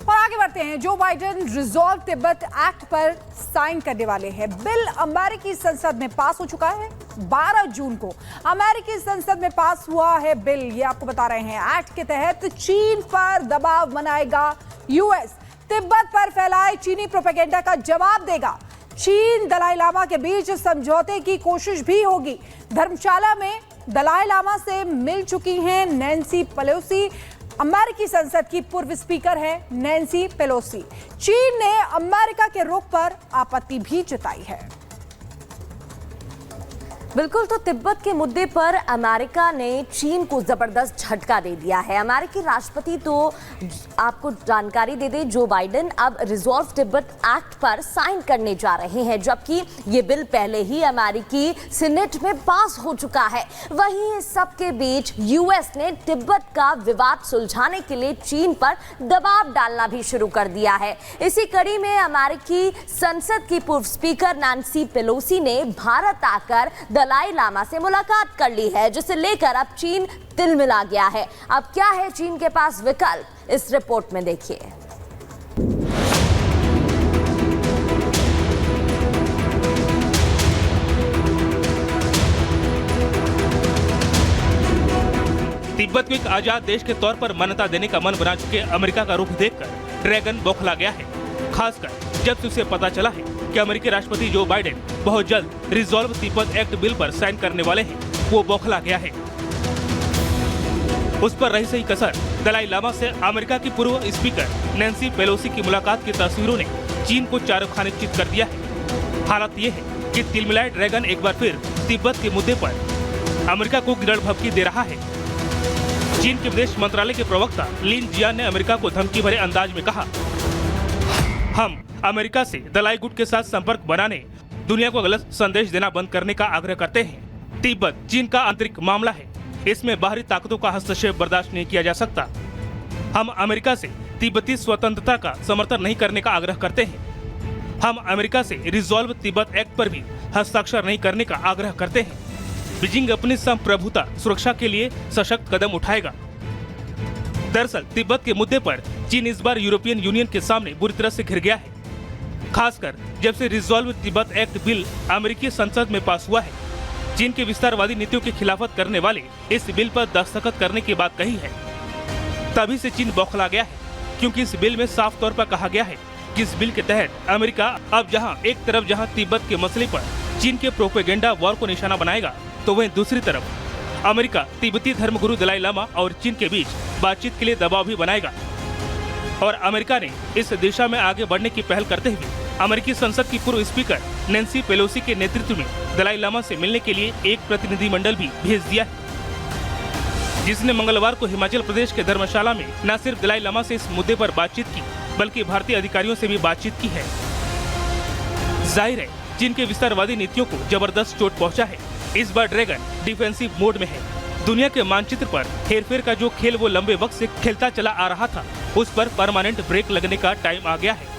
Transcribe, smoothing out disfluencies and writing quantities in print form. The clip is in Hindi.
और आगे बढ़ते हैं। Joe Biden resolve Tibet act पर साइन करने वाले हैं। बिल अमेरिकी संसद में पास हो चुका है। 12 जून को अमेरिकी संसद में पास हुआ है बिल। ये आपको बता रहे हैं। एक्ट के तहत चीन पर दबाव बनाएगा यूएस। तिब्बत पर फैलाए चीनी प्रोपेगेंडा का जवाब देगा। चीन दलाई लामा के बीच समझौते की कोशिश भी होगी। धर्मशाला में दलाई लामा से मिल चुकी हैं नैन्सी पेलोसी। अमेरिकी संसद की पूर्व स्पीकर है नैन्सी पेलोसी। चीन ने अमेरिका के रुख पर आपत्ति भी जताई है। बिल्कुल, तो तिब्बत के मुद्दे पर अमेरिका ने चीन को जबरदस्त झटका दे दिया है। अमेरिकी राष्ट्रपति, तो आपको जानकारी दे दें, जो बाइडेन अब रिजॉल्व तिब्बत एक्ट पर साइन करने जा रहे हैं, जबकि ये बिल पहले ही अमेरिकी सीनेट में पास हो चुका है। वहीं इस सब के बीच यूएस ने तिब्बत का विवाद सुलझाने के लिए चीन पर दबाव डालना भी शुरू कर दिया है। इसी कड़ी में अमेरिकी संसद की पूर्व स्पीकर नैन्सी पेलोसी ने भारत आकर दलाई लामा से मुलाकात कर ली है, जिसे लेकर अब चीन तिलमिला गया है। अब क्या है चीन के पास विकल्प, इस रिपोर्ट में देखिए। तिब्बत को एक आजाद देश के तौर पर मान्यता देने का मन बना चुके अमेरिका का रुख देखकर ड्रैगन बौखला गया है। खासकर जब से उसे पता चला है कि अमेरिकी राष्ट्रपति जो बाइडेन बहुत जल्द रिजॉल्व तिब्बत एक्ट बिल पर साइन करने वाले हैं, वो बौखला गया है। उस पर रही सही कसर दलाई लामा से अमेरिका की पूर्व स्पीकर नैन्सी पेलोसी की मुलाकात की तस्वीरों ने चीन को चारों खाने चित कर दिया है। हालत ये है कि तिलमिलाए ड्रैगन एक बार फिर तिब्बत के मुद्दे पर अमेरिका को गिरड़ भभकी दे रहा है। चीन के विदेश मंत्रालय के प्रवक्ता लिन जियान ने अमेरिका को धमकी भरे अंदाज में कहा, हम अमेरिका से दलाई गुट के साथ संपर्क बनाने, दुनिया को गलत संदेश देना बंद करने का आग्रह करते हैं। तिब्बत चीन का आंतरिक मामला है, इसमें बाहरी ताकतों का हस्तक्षेप बर्दाश्त नहीं किया जा सकता। हम अमेरिका से तिब्बती स्वतंत्रता का समर्थन नहीं करने का आग्रह करते हैं। हम अमेरिका से रिजॉल्व तिब्बत एक्ट पर भी हस्ताक्षर नहीं करने का आग्रह करते हैं। बीजिंग अपनी संप्रभुता सुरक्षा के लिए सशक्त कदम उठाएगा। दरअसल तिब्बत के मुद्दे पर चीन इस बार यूरोपियन यूनियन के सामने बुरी तरह से घिर गया है। खासकर जब से रिजॉल्व तिब्बत एक्ट बिल अमेरिकी संसद में पास हुआ है। चीन के विस्तारवादी नीतियों की खिलाफत करने वाले इस बिल पर दस्तखत करने की बात कही है। तभी से चीन बौखला गया है, क्योंकि इस बिल में साफ तौर पर कहा गया है कि इस बिल के तहत अमेरिका अब एक तरफ जहां तिब्बत के मसले पर चीन के प्रोपेगेंडा वॉर को निशाना बनाएगा, तो वहीं दूसरी तरफ अमेरिका तिब्बती धर्मगुरु दलाई लामा और चीन के बीच बातचीत के लिए दबाव भी बनाएगा। और अमेरिका ने इस दिशा में आगे बढ़ने की पहल करते हुए अमेरिकी संसद की पूर्व स्पीकर नैन्सी पेलोसी के नेतृत्व में दलाई लामा से मिलने के लिए एक प्रतिनिधिमंडल भी भेज दिया है, जिसने मंगलवार को हिमाचल प्रदेश के धर्मशाला में न सिर्फ दलाई लामा से इस मुद्दे पर बातचीत की, बल्कि भारतीय अधिकारियों से भी बातचीत की है। जाहिर है चीन के विस्तारवादी नीतियों को जबरदस्त चोट पहुंचा है। इस बार ड्रैगन डिफेंसिव मोड में है। दुनिया के मानचित्र पर हेरफेर का जो खेल वो लंबे वक्त से खेलता चला आ रहा था, उस पर परमानेंट ब्रेक लगने का टाइम आ गया है।